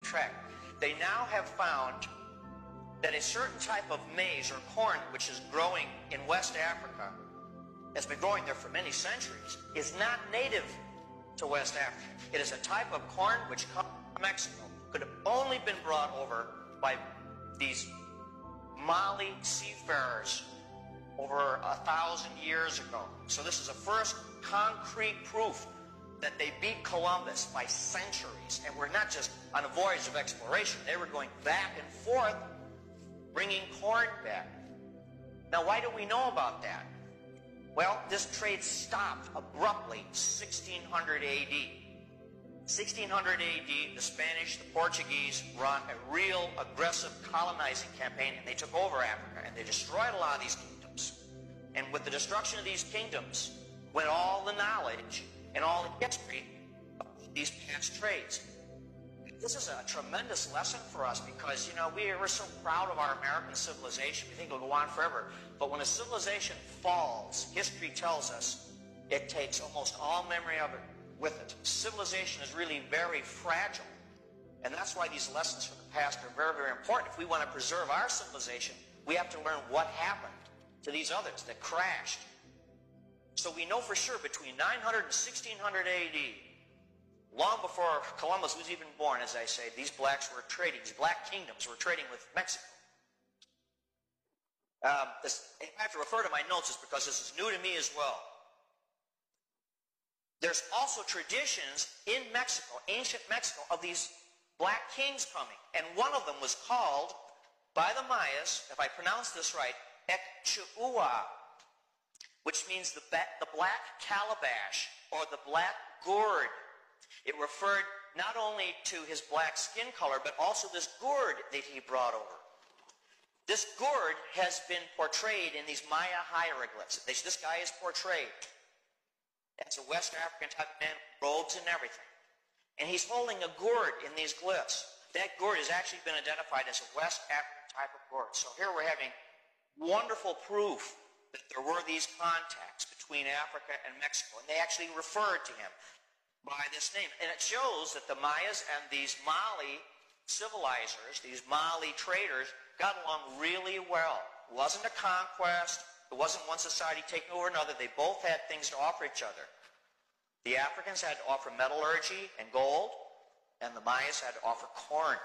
track. They now have found that a certain type of maize or corn which is growing in West Africa, has been growing there for many centuries, is not native to West Africa. It is a type of corn which comes from Mexico. Could have only been brought over by these Mali seafarers over 1,000 years ago. So this is the first concrete proof that they beat Columbus by centuries. And we're not just on a voyage of exploration. They were going back and forth, bringing corn back. Now, why do we know about that? Well, this trade stopped abruptly 1600 AD. 1600 AD, the Spanish, the Portuguese run a real aggressive colonizing campaign, and they took over Africa, and they destroyed a lot of these kingdoms. And with the destruction of these kingdoms went all the knowledge and all the history of these past trades. This is a tremendous lesson for us because, you know, we're so proud of our American civilization. We think it'll go on forever. But when a civilization falls, history tells us it takes almost all memory of it with it. Civilization is really very fragile. And that's why these lessons from the past are very, very important. If we want to preserve our civilization, we have to learn what happened to these others that crashed. So we know for sure between 900 and 1600 AD, long before Columbus was even born, as I say, these blacks were trading, these black kingdoms were trading with Mexico. I have to refer to my notes just because this is new to me as well. There's also traditions in Mexico, ancient Mexico, of these black kings coming. And one of them was called, by the Mayas, if I pronounce this right, Ecchua, which means the black calabash or the black gourd. It referred not only to his black skin color, but also this gourd that he brought over. This gourd has been portrayed in these Maya hieroglyphs. This guy is portrayed as a West African type man, robes and everything. And he's holding a gourd in these glyphs. That gourd has actually been identified as a West African type of gourd. So here we're having wonderful proof that there were these contacts between Africa and Mexico. And they actually referred to him by this name. And it shows that the Mayas and these Mali civilizers, these Mali traders, got along really well. It wasn't a conquest. It wasn't one society taking over another. They both had things to offer each other. The Africans had to offer metallurgy and gold, and the Mayas had to offer corn.